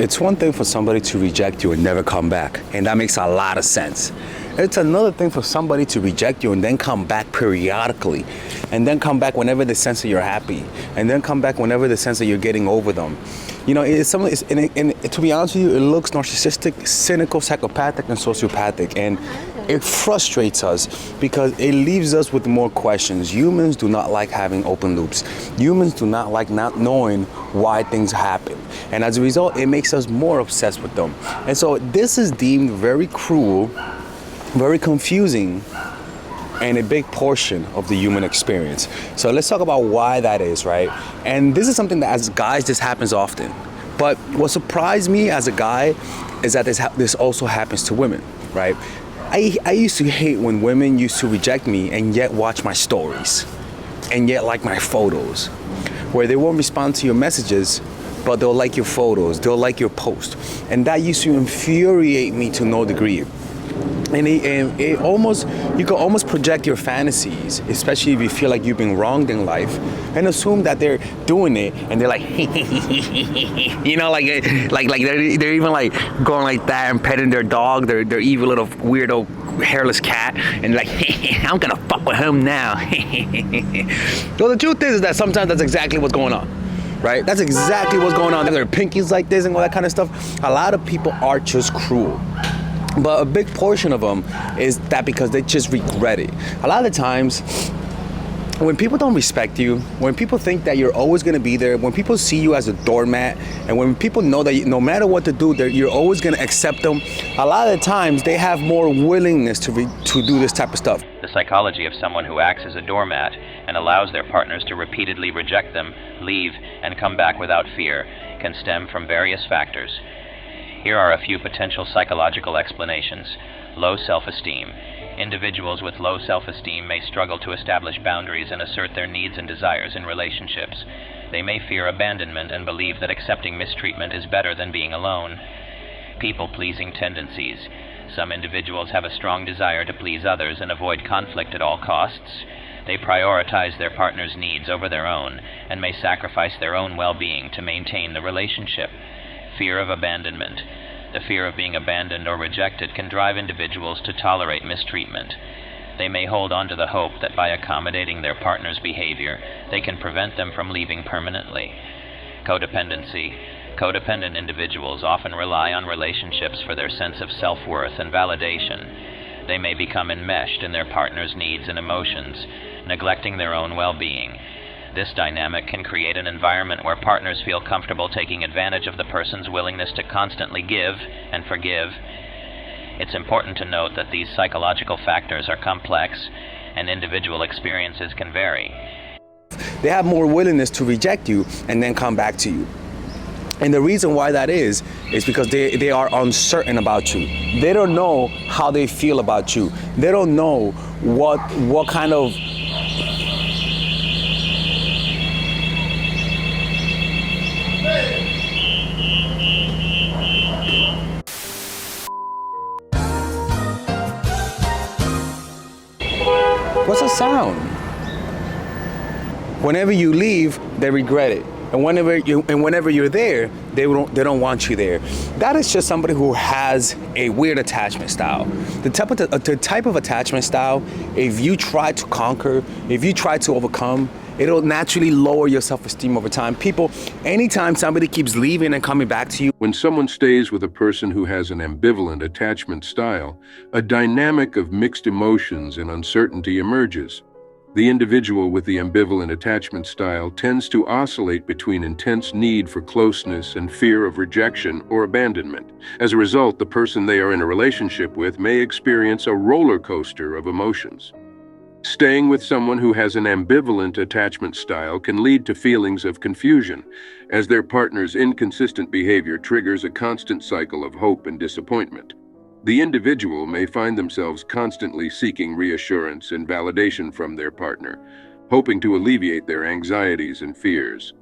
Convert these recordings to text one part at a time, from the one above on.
It's one thing for somebody to reject you and never come back, and that makes a lot of sense. It's another thing for somebody to reject you and then come back periodically, and then come back whenever they sense that you're happy, and then come back whenever they sense that you're getting over them. You know, to be honest with you, it looks narcissistic, cynical, psychopathic, and sociopathic, and it frustrates us because it leaves us with more questions. Humans do not like having open loops. Humans do not like not knowing why things happen. And as a result, it makes us more obsessed with them. And so this is deemed very cruel, very confusing, and a big portion of the human experience. So let's talk about why that is, right? And this is something that as guys, this happens often. But what surprised me as a guy is that this also happens to women, right? I used to hate when women used to reject me and yet watch my stories and yet like my photos, where they won't respond to your messages, but they'll like your photos, they'll like your post. And that used to infuriate me to no degree. And you can almost project your fantasies, especially if you feel like you've been wronged in life, and assume that they're doing it, and they're like, you know, like they're even like going like that and petting their dog, their evil little weirdo hairless cat, and like, I'm gonna fuck with him now. So the truth is that sometimes that's exactly what's going on. Right? That's exactly what's going on. Their pinkies like this and all that kind of stuff. A lot of people are just cruel. But a big portion of them is that because they just regret it. A lot of the times, when people don't respect you, when people think that you're always going to be there, when people see you as a doormat, and when people know that no matter what to do, you're always going to accept them, a lot of the times they have more willingness to do this type of stuff. The psychology of someone who acts as a doormat and allows their partners to repeatedly reject them, leave, and come back without fear can stem from various factors. Here are a few potential psychological explanations. Low self-esteem. Individuals with low self-esteem may struggle to establish boundaries and assert their needs and desires in relationships. They may fear abandonment and believe that accepting mistreatment is better than being alone. People-pleasing tendencies. Some individuals have a strong desire to please others and avoid conflict at all costs. They prioritize their partner's needs over their own and may sacrifice their own well-being to maintain the relationship. Fear of abandonment. The fear of being abandoned or rejected can drive individuals to tolerate mistreatment. They may hold on to the hope that by accommodating their partner's behavior, they can prevent them from leaving permanently. Codependency. Codependent individuals often rely on relationships for their sense of self-worth and validation. They may become enmeshed in their partner's needs and emotions, neglecting their own well-being. This dynamic can create an environment where partners feel comfortable taking advantage of the person's willingness to constantly give and forgive. It's important to note that these psychological factors are complex and individual experiences can vary. They have more willingness to reject you and then come back to you. And the reason why that is because they are uncertain about you. They don't know how they feel about you. They don't know what kind of What's a sound? Whenever you leave, they regret it. And whenever you're there, they don't want you there. That is just somebody who has a weird attachment style. The type of attachment style, if you try to conquer, if you try to overcome, it'll naturally lower your self-esteem over time. People, anytime somebody keeps leaving and coming back to you. When someone stays with a person who has an ambivalent attachment style, a dynamic of mixed emotions and uncertainty emerges. The individual with the ambivalent attachment style tends to oscillate between intense need for closeness and fear of rejection or abandonment. As a result, the person they are in a relationship with may experience a roller coaster of emotions. Staying with someone who has an ambivalent attachment style can lead to feelings of confusion, as their partner's inconsistent behavior triggers a constant cycle of hope and disappointment. The individual may find themselves constantly seeking reassurance and validation from their partner, hoping to alleviate their anxieties and fears.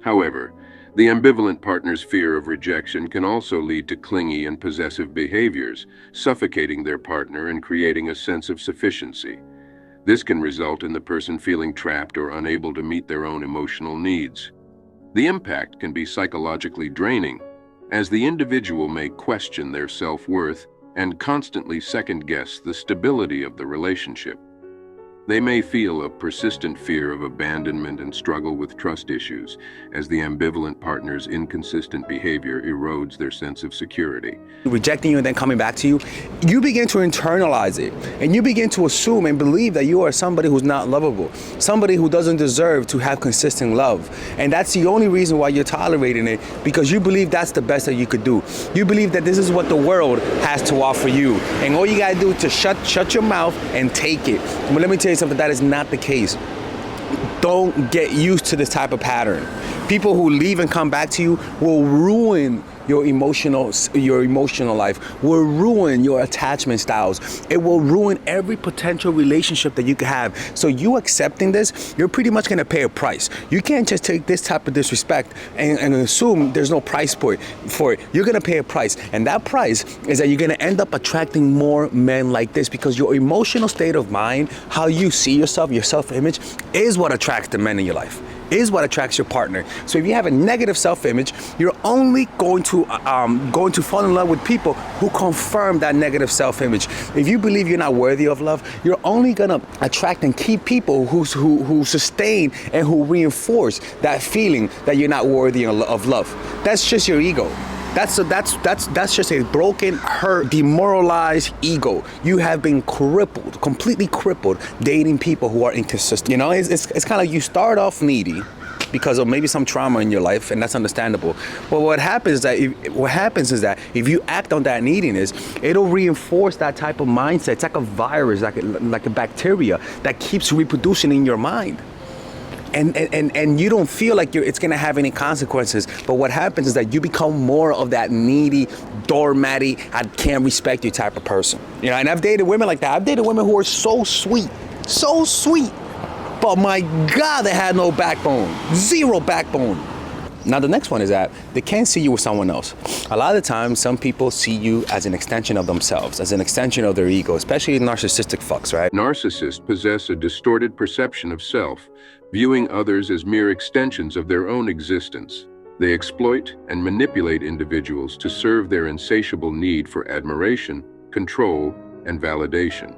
However, the ambivalent partner's fear of rejection can also lead to clingy and possessive behaviors, suffocating their partner and creating a sense of sufficiency. This can result in the person feeling trapped or unable to meet their own emotional needs. The impact can be psychologically draining, as the individual may question their self-worth and constantly second-guess the stability of the relationship. They may feel a persistent fear of abandonment and struggle with trust issues as the ambivalent partner's inconsistent behavior erodes their sense of security. Rejecting you and then coming back to you, you begin to internalize it, and you begin to assume and believe that you are somebody who's not lovable, somebody who doesn't deserve to have consistent love. And that's the only reason why you're tolerating it, because you believe that's the best that you could do. You believe that this is what the world has to offer you, and all you gotta do is to shut your mouth and take it. But let me tell you something, that is not the case. Don't get used to this type of pattern. People who leave and come back to you will ruin your emotional life, will ruin your attachment styles. It will ruin every potential relationship that you could have. So you accepting this, you're pretty much gonna pay a price. You can't just take this type of disrespect and assume there's no price for it. You're gonna pay a price, and that price is that you're gonna end up attracting more men like this, because your emotional state of mind, how you see yourself, your self-image, is what attracts the men in your life, is what attracts your partner. So if you have a negative self-image, you're only going to fall in love with people who confirm that negative self-image. If you believe you're not worthy of love, you're only gonna attract and keep people who sustain and who reinforce that feeling that you're not worthy of love. That's just your ego. That's just a broken, hurt, demoralized ego. You have been crippled, completely crippled, dating people who are inconsistent. You know, it's kind of like you start off needy because of maybe some trauma in your life, and that's understandable. But what happens is that if you act on that neediness, it'll reinforce that type of mindset. It's like a virus, like a bacteria that keeps reproducing in your mind. And you don't feel like it's gonna have any consequences, but what happens is that you become more of that needy, doormatty, I can't respect you type of person. You know, and I've dated women like that. I've dated women who are so sweet, but my God, they had no backbone, zero backbone. Now the next one is that they can't see you with someone else. A lot of the times, some people see you as an extension of themselves, as an extension of their ego, especially narcissistic fucks, right? Narcissists possess a distorted perception of self, viewing others as mere extensions of their own existence. They exploit and manipulate individuals to serve their insatiable need for admiration, control, and validation.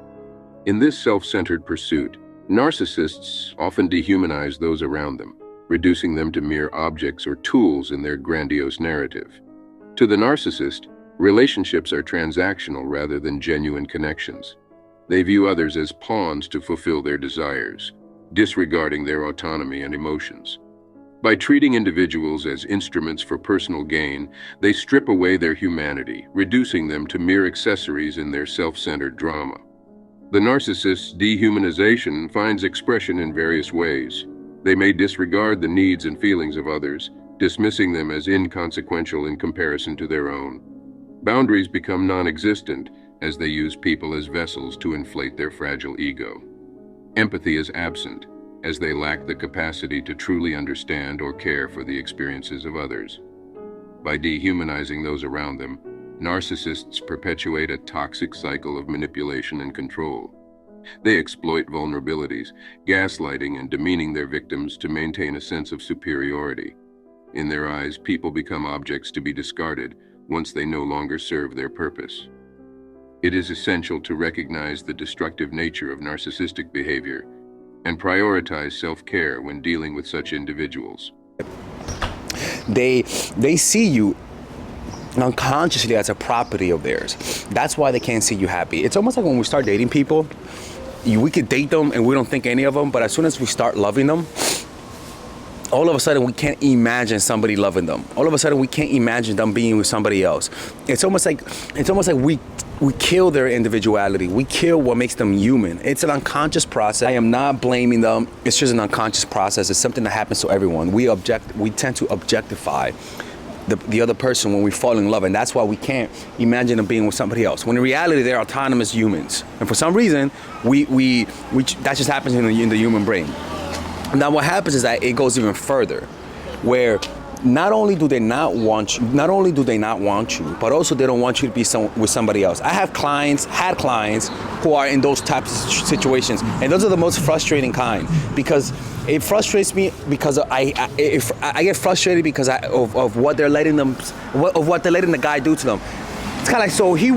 In this self-centered pursuit, narcissists often dehumanize those around them, reducing them to mere objects or tools in their grandiose narrative. To the narcissist, relationships are transactional rather than genuine connections. They view others as pawns to fulfill their desires, disregarding their autonomy and emotions. By treating individuals as instruments for personal gain, they strip away their humanity, reducing them to mere accessories in their self-centered drama. The narcissist's dehumanization finds expression in various ways. They may disregard the needs and feelings of others, dismissing them as inconsequential in comparison to their own. Boundaries become non-existent as they use people as vessels to inflate their fragile ego. Empathy is absent, as they lack the capacity to truly understand or care for the experiences of others. By dehumanizing those around them, narcissists perpetuate a toxic cycle of manipulation and control. They exploit vulnerabilities, gaslighting and demeaning their victims to maintain a sense of superiority. In their eyes, people become objects to be discarded once they no longer serve their purpose. It is essential to recognize the destructive nature of narcissistic behavior and prioritize self-care when dealing with such individuals. They see you unconsciously as a property of theirs. That's why they can't see you happy. It's almost like when we start dating people, we could date them and we don't think any of them, but as soon as we start loving them, all of a sudden we can't imagine somebody loving them. All of a sudden we can't imagine them being with somebody else. It's almost like we kill their individuality. We kill what makes them human. It's an unconscious process. I am not blaming them. It's just an unconscious process. It's something that happens to everyone. We tend to objectify the other person when we fall in love, and that's why we can't imagine them being with somebody else, when in reality they're autonomous humans, and for some reason that just happens in the human brain. Now what happens is that it goes even further, where not only do they not want you, but also they don't want you to be with somebody else. I had clients who are in those types of situations, and those are the most frustrating kind, because it frustrates me because I get frustrated because of what they're letting the guy do to them. It's kind of like, so he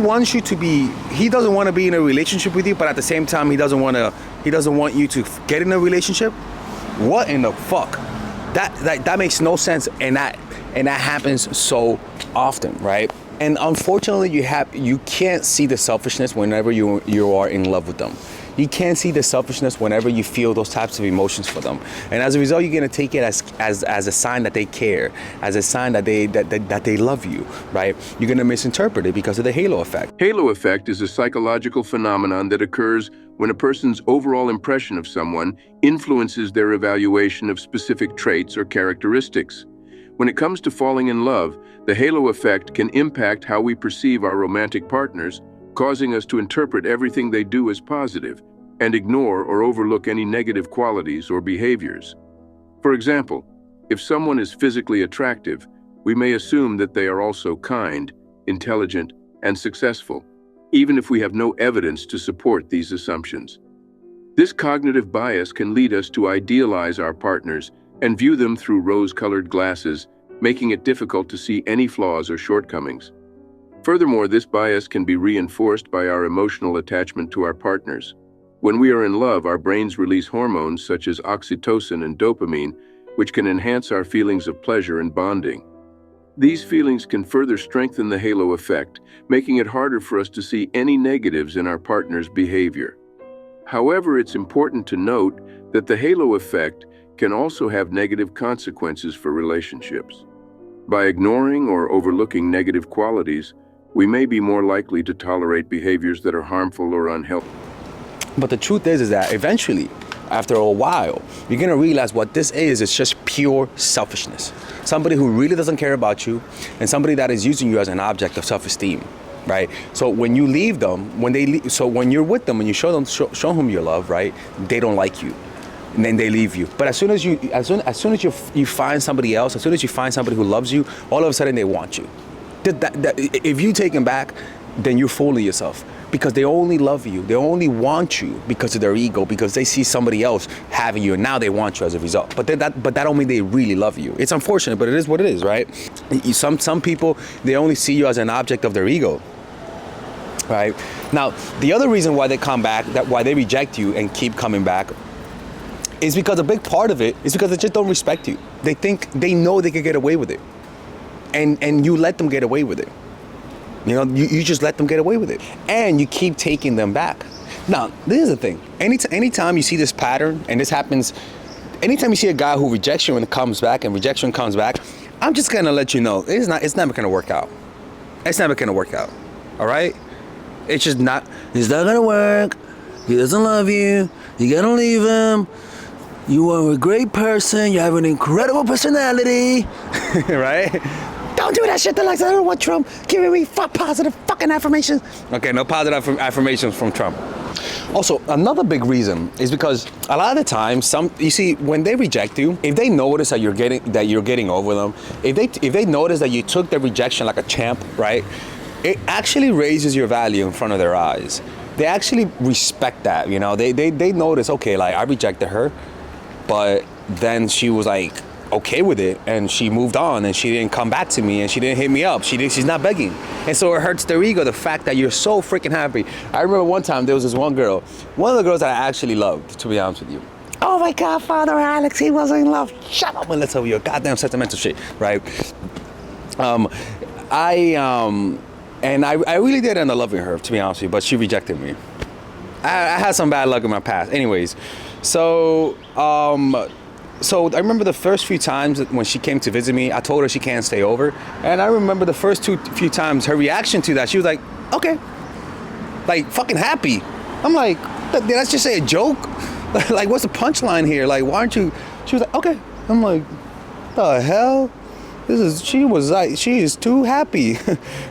doesn't want to be in a relationship with you, but at the same time he doesn't want you to get in a relationship. What in the fuck? That makes no sense, and that happens so often, right? And unfortunately, you can't see the selfishness whenever you are in love with them. You can't see the selfishness whenever you feel those types of emotions for them, and as a result, you're gonna take it as a sign that they care, as a sign that they love you, right? You're gonna misinterpret it because of the halo effect. Halo effect is a psychological phenomenon that occurs when a person's overall impression of someone influences their evaluation of specific traits or characteristics. When it comes to falling in love, the halo effect can impact how we perceive our romantic partners, causing us to interpret everything they do as positive and ignore or overlook any negative qualities or behaviors. For example, if someone is physically attractive, we may assume that they are also kind, intelligent, and successful, even if we have no evidence to support these assumptions. This cognitive bias can lead us to idealize our partners and view them through rose-colored glasses, making it difficult to see any flaws or shortcomings. Furthermore, this bias can be reinforced by our emotional attachment to our partners. When we are in love, our brains release hormones such as oxytocin and dopamine, which can enhance our feelings of pleasure and bonding. These feelings can further strengthen the halo effect, making it harder for us to see any negatives in our partner's behavior. However, it's important to note that the halo effect can also have negative consequences for relationships. By ignoring or overlooking negative qualities, we may be more likely to tolerate behaviors that are harmful or unhealthy. But the truth is that eventually, after a while, you're gonna realize what this is. It's just pure selfishness. Somebody who really doesn't care about you, and somebody that is using you as an object of self-esteem, right? So when you leave them, so when you're with them and you show them your love, right? They don't like you, and then they leave you. But as soon as you find somebody else, as soon as you find somebody who loves you, all of a sudden they want you. If you take them back, then you're fooling yourself, because they only love you, they only want you because of their ego, because they see somebody else having you, and now they want you as a result. But that don't mean they really love you. It's unfortunate, but it is what it is, right? Some people, they only see you as an object of their ego, right? Now, the other reason why they come back, why they reject you and keep coming back, is because a big part of it is because they just don't respect you. They know they can get away with it, and you let them get away with it. You know, you just let them get away with it, and you keep taking them back. Now, this is the thing. Anytime you see this pattern, and this happens, anytime you see a guy who rejects you and comes back, and rejection comes back, I'm just gonna let you know it's never gonna work out. It's never gonna work out. All right? It's not gonna work. He doesn't love you. You gotta leave him. You are a great person. You have an incredible personality, right? Don't do that shit. I don't want Trump giving me positive fucking affirmations. Okay, no positive affirmations from Trump. Also, another big reason is because a lot of the time, you see, when they reject you, if they notice that you're getting over them, if they notice that you took the rejection like a champ, right? It actually raises your value in front of their eyes. They actually respect that, you know. They notice, okay, like I rejected her, but then she was like okay with it, and she moved on, and she didn't come back to me, and she didn't hit me up. She's not begging, and so it hurts their ego. The fact that you're so freaking happy. I remember one time there was this one of the girls that I actually loved, to be honest with you. Oh my God, Father Alex, he wasn't in love. Shut up and let's have your goddamn sentimental shit, right? I really did end up loving her, to be honest with you, but she rejected me. I had some bad luck in my past. Anyways, so I remember the first few times when she came to visit me, I told her she can't stay over. And I remember the first few times, her reaction to that, she was like, okay. Like, fucking happy. I'm like, did I just say a joke? Like, what's the punchline here? Like, why aren't you? She was like, okay. I'm like, the hell? She is too happy,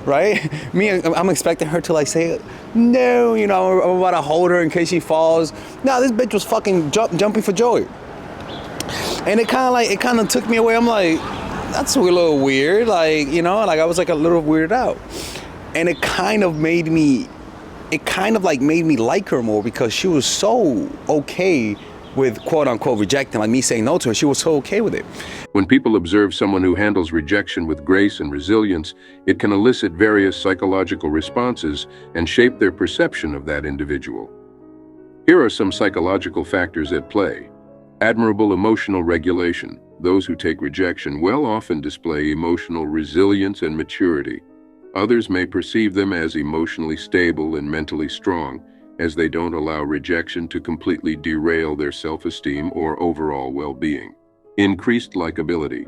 right? I'm expecting her to like say, no, you know, I'm about to hold her in case she falls. No, this bitch was fucking jumping for joy. And it kind of took me away. I'm like, that's a little weird. Like, you know, like I was like a little weirded out. And it kind of made me, made me like her more because she was so okay with quote unquote rejecting, like me saying no to her. She was so okay with it. When people observe someone who handles rejection with grace and resilience, it can elicit various psychological responses and shape their perception of that individual. Here are some psychological factors at play. Admirable emotional regulation. Those who take rejection well often display emotional resilience and maturity. Others may perceive them as emotionally stable and mentally strong, as they don't allow rejection to completely derail their self-esteem or overall well-being. Increased likability.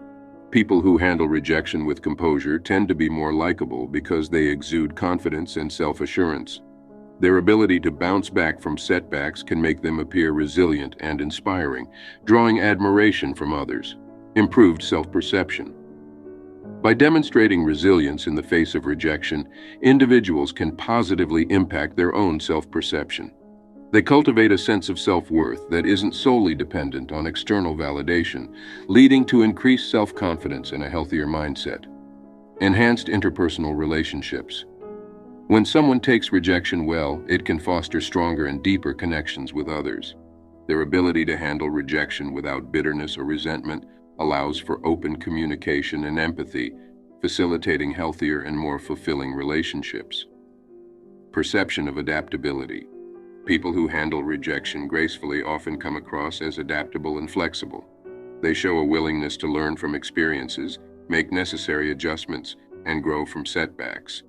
People who handle rejection with composure tend to be more likable because they exude confidence and self-assurance. Their ability to bounce back from setbacks can make them appear resilient and inspiring, drawing admiration from others. Improved self-perception. By demonstrating resilience in the face of rejection, individuals can positively impact their own self-perception. They cultivate a sense of self-worth that isn't solely dependent on external validation, leading to increased self-confidence and a healthier mindset. Enhanced interpersonal relationships. When someone takes rejection well, it can foster stronger and deeper connections with others. Their ability to handle rejection without bitterness or resentment allows for open communication and empathy, facilitating healthier and more fulfilling relationships. Perception of adaptability. People who handle rejection gracefully often come across as adaptable and flexible. They show a willingness to learn from experiences, make necessary adjustments, and grow from setbacks.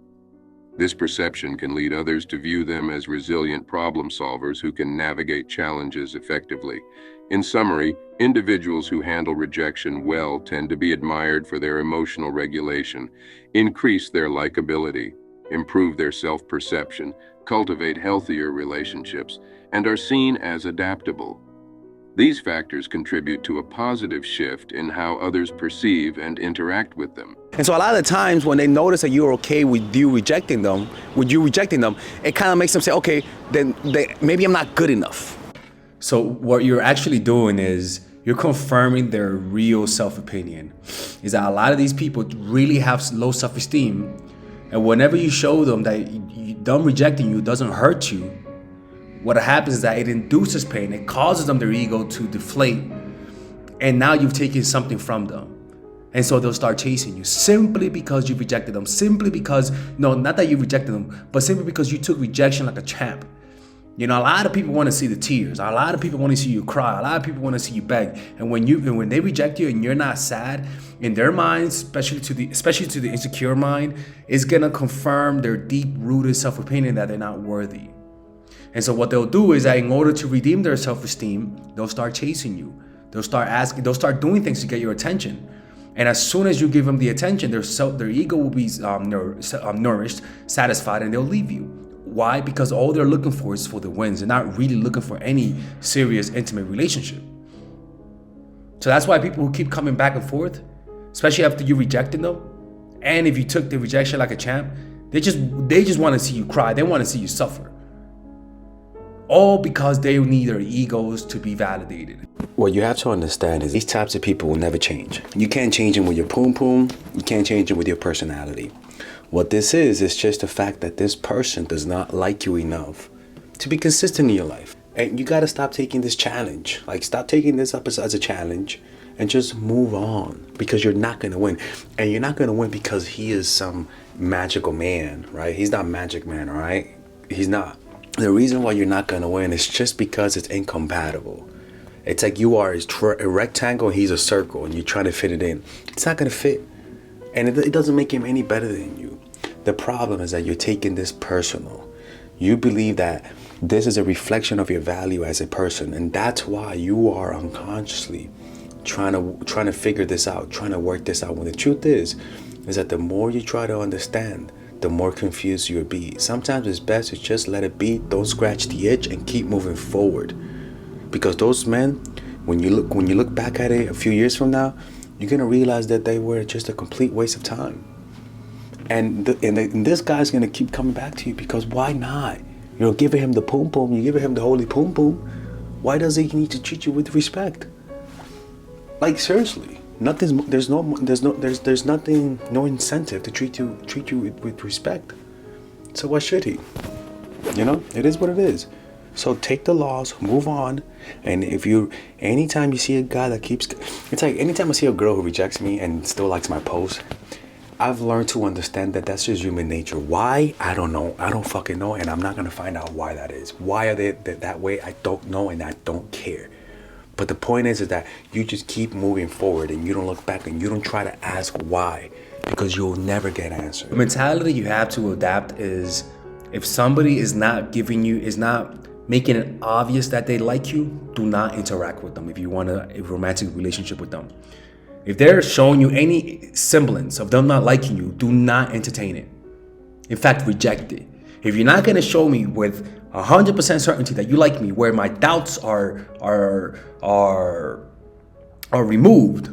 This perception can lead others to view them as resilient problem solvers who can navigate challenges effectively. In summary, individuals who handle rejection well tend to be admired for their emotional regulation, increase their likability, improve their self-perception, cultivate healthier relationships, and are seen as adaptable. These factors contribute to a positive shift in how others perceive and interact with them. And so a lot of the times when they notice that you're okay with you rejecting them, it kind of makes them say, okay, then maybe I'm not good enough. So what you're actually doing is you're confirming their real self-opinion. Is that a lot of these people really have low self-esteem, and whenever you show them that them rejecting you doesn't hurt you, what happens is that it induces pain. It causes them their ego to deflate, and now you've taken something from them. And so they'll start chasing you simply because you rejected them. Simply because, no, not that you rejected them, but simply because you took rejection like a champ. You know, a lot of people want to see the tears. A lot of people want to see you cry. A lot of people want to see you beg. And when they reject you and you're not sad, in their minds, especially to the insecure mind, it's gonna confirm their deep-rooted self-opinion that they're not worthy. And so what they'll do is that in order to redeem their self-esteem, they'll start chasing you. They'll start doing things to get your attention. And as soon as you give them the attention, their ego will be nourished, satisfied, and they'll leave you. Why? Because all they're looking for is for the wins. They're not really looking for any serious, intimate relationship. So that's why people who keep coming back and forth, especially after you rejected them, and if you took the rejection like a champ, they just want to see you cry. They want to see you suffer. All because they need their egos to be validated. What you have to understand is these types of people will never change. You can't change them with your poom poom. You can't change them with your personality. What this is just the fact that this person does not like you enough to be consistent in your life. And you got to stop taking this challenge. Like, stop taking this up as a challenge and just move on, because you're not going to win. And you're not going to win because he is some magical man, right? He's not Magic Man, all right? He's not. The reason why you're not going to win is just because it's incompatible. It's like you are a rectangle, he's a circle, and you're trying to fit it in. It's not going to fit. And it doesn't make him any better than you. The problem is that you're taking this personal. You believe that this is a reflection of your value as a person, and that's why you are unconsciously trying to figure this out, trying to work this out. When the truth is that the more you try to understand, the more confused you'll be. Sometimes it's best to just let it be. Don't scratch the itch and keep moving forward. Because those men, when you look back at it a few years from now, you're gonna realize that they were just a complete waste of time. And this guy's gonna keep coming back to you, because why not? You know, giving him the poom poom, you giving him the holy poom poom. Why does he need to treat you with respect? Like, seriously, There's nothing, no incentive to treat you with respect. So why should he? You know, it is what it is. So take the loss, move on. And anytime you see a guy that it's like anytime I see a girl who rejects me and still likes my post, I've learned to understand that that's just human nature. Why? I don't know. I don't fucking know. And I'm not going to find out why that is. Why are they that way? I don't know, and I don't care. But the point is that you just keep moving forward and you don't look back and you don't try to ask why, because you'll never get answered. The mentality you have to adapt is, if somebody is not making it obvious that they like you, do not interact with them if you want a romantic relationship with them. If they're showing you any semblance of them not liking you, do not entertain it. In fact, reject it. If you're not gonna show me with 100% certainty that you like me, where my doubts are removed,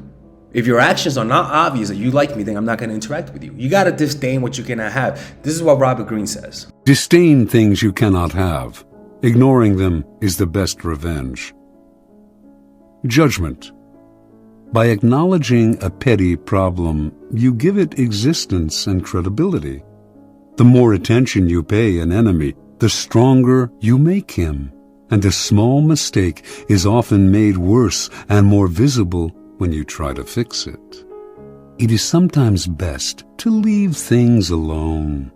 if your actions are not obvious that you like me, then I'm not gonna interact with you. You gotta disdain what you cannot have. This is what Robert Greene says. Disdain things you cannot have. Ignoring them is the best revenge. Judgment. By acknowledging a petty problem, you give it existence and credibility. The more attention you pay an enemy, the stronger you make him. And a small mistake is often made worse and more visible when you try to fix it. It is sometimes best to leave things alone.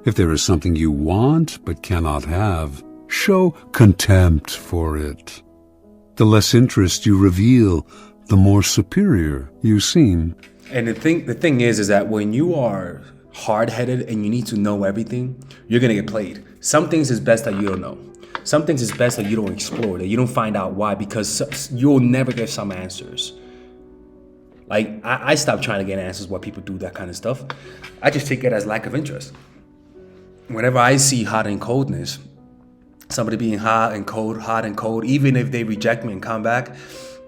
If there is something you want but cannot have, show contempt for it. The less interest you reveal, the more superior you seem. And the thing is that when you are hard-headed and you need to know everything, you're gonna get played. Some things is best that you don't know. Some things is best that you don't explore, that you don't find out why, because you'll never get some answers. Like, I stopped trying to get answers why people do that kind of stuff. I just take it as lack of interest. Whenever I see hot and coldness, somebody being hot and cold, even if they reject me and come back,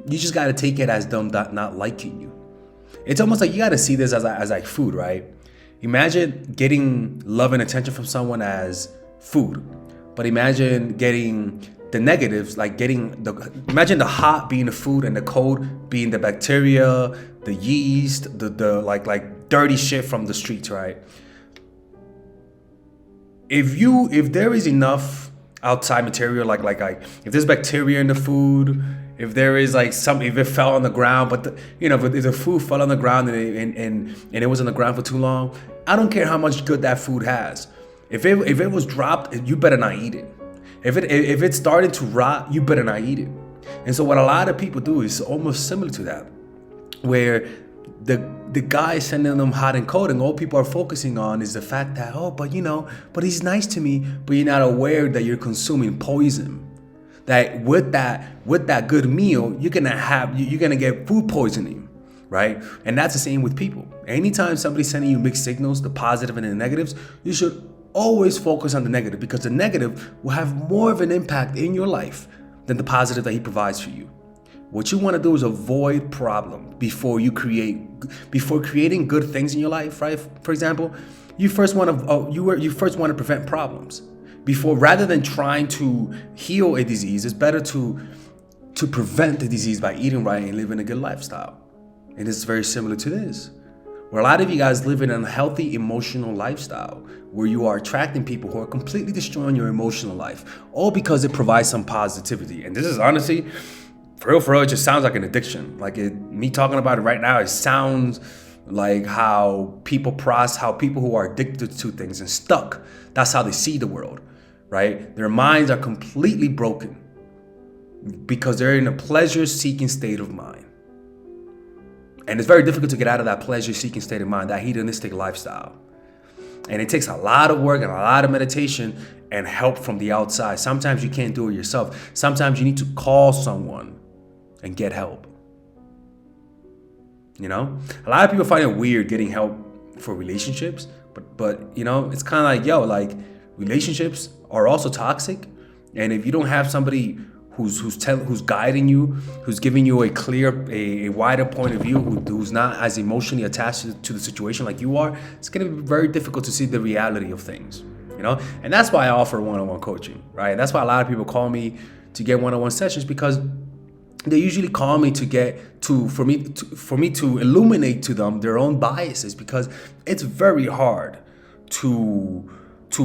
you just gotta take it as them not liking you. It's almost like you gotta see this as like food, right? Imagine getting love and attention from someone as food, but imagine getting the negatives, like imagine the hot being the food and the cold being the bacteria, the yeast, the like dirty shit from the streets, right? If there is enough outside material, like if there's bacteria in the food, if there is like if it fell on the ground, but if the food fell on the ground and it was on the ground for too long, I don't care how much good that food has. If it was dropped, you better not eat it. If it started to rot, you better not eat it. And so what a lot of people do is almost similar to that, where the guy sending them hot and cold, and all people are focusing on is the fact that, but he's nice to me, but you're not aware that you're consuming poison. That with that good meal, you're gonna get food poisoning, right? And that's the same with people. Anytime somebody's sending you mixed signals, the positive and the negatives, you should always focus on the negative, because the negative will have more of an impact in your life than the positive that he provides for you. What you want to do is avoid problem before creating good things in your life, right? For example, you first want to prevent problems. Rather than trying to heal a disease, it's better to prevent the disease by eating right and living a good lifestyle. And it's very similar to this, where a lot of you guys live in a healthy emotional lifestyle, where you are attracting people who are completely destroying your emotional life, all because it provides some positivity. And this is honestly, for real, it just sounds like an addiction. Me talking about it right now, it sounds like how people who are addicted to things and stuck, that's how they see the world, right? Their minds are completely broken because they're in a pleasure-seeking state of mind. And it's very difficult to get out of that pleasure-seeking state of mind, that hedonistic lifestyle. And it takes a lot of work and a lot of meditation and help from the outside. Sometimes you can't do it yourself. Sometimes you need to call someone and get help. A lot of people find it weird getting help for relationships, but it's kind of like, relationships are also toxic. And if you don't have somebody who's guiding you, who's giving you a wider point of view, who's not as emotionally attached to the situation like you are, it's going to be very difficult to see the reality of things, And that's why I offer one-on-one coaching, right? That's why a lot of people call me to get one-on-one sessions, because they usually call me for me to illuminate to them their own biases, because it's very hard to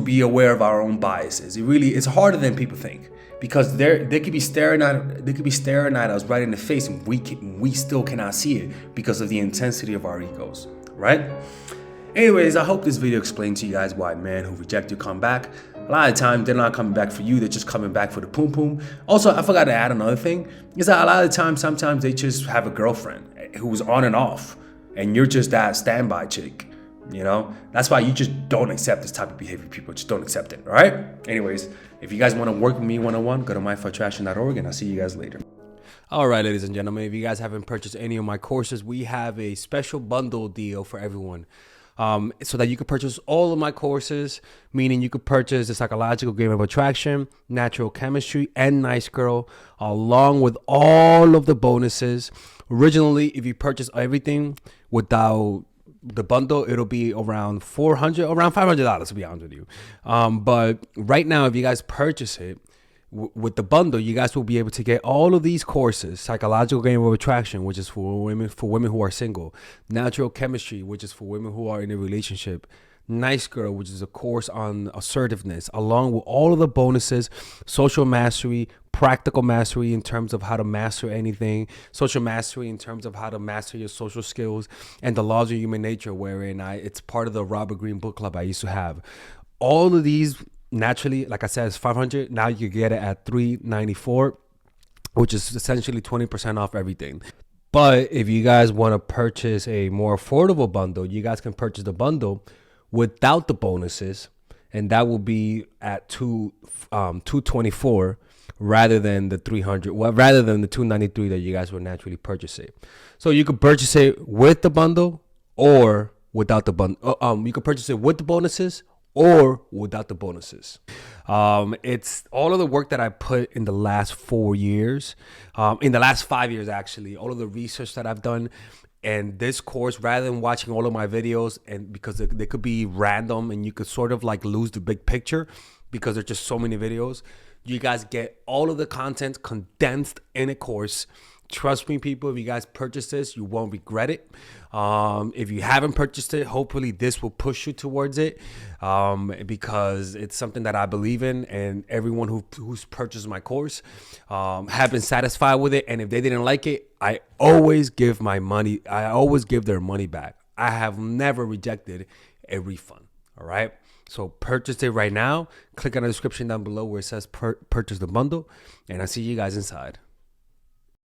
be aware of our own biases. It's harder than people think, because they could be staring at us right in the face, and we still cannot see it because of the intensity of our egos, right? Anyways, I hope this video explained to you guys why men who reject you come back. A lot of times they're not coming back for you, they're just coming back for the poom poom. Also, I forgot to add another thing, is that a lot of the times, sometimes they just have a girlfriend who's on and off, and you're just that standby chick. You know, that's why you just don't accept this type of behavior. People just don't accept it. All right. Anyways, if you guys want to work with me one-on-one, go to myfighttraction.org, and I'll see you guys later. All right, ladies and gentlemen, if you guys haven't purchased any of my courses, we have a special bundle deal for everyone. So that you could purchase all of my courses, meaning you could purchase the psychological game of attraction, natural chemistry, and nice girl, along with all of the bonuses. Originally, if you purchase everything without the bundle, it'll be around $500, to be honest with you. But right now, if you guys purchase it with the bundle, you guys will be able to get all of these courses: psychological game of attraction, which is for women who are single; natural chemistry, which is for women who are in a relationship; nice girl, which is a course on assertiveness, along with all of the bonuses: social mastery, practical mastery in terms of how to master anything, social mastery in terms of how to master your social skills, and the laws of human nature, wherein it's part of the Robert Greene book club I used to have. All of these, naturally, like I said, it's $500. Now you can get it at $394, which is essentially 20% off everything. But if you guys want to purchase a more affordable bundle, you guys can purchase the bundle without the bonuses, and that will be at $224 rather than the $300. Well, rather than the $293 that you guys would naturally purchase it. So you could purchase it with the bundle or without the bundle. You could purchase it with the bonuses or without the bonuses. It's all of the work that I put in the last 4 years, in the last 5 years actually, all of the research that I've done. And this course, rather than watching all of my videos, and because they could be random and you could sort of like lose the big picture because there's just so many videos, you guys get all of the content condensed in a course. Trust me, people, if you guys purchase this, you won't regret it. If you haven't purchased it, hopefully this will push you towards it, because it's something that I believe in, and everyone who's purchased my course have been satisfied with it. And if they didn't like it, I always give their money back. I have never rejected a refund. All right. So purchase it right now. Click on the description down below where it says purchase the bundle, and I'll see you guys inside.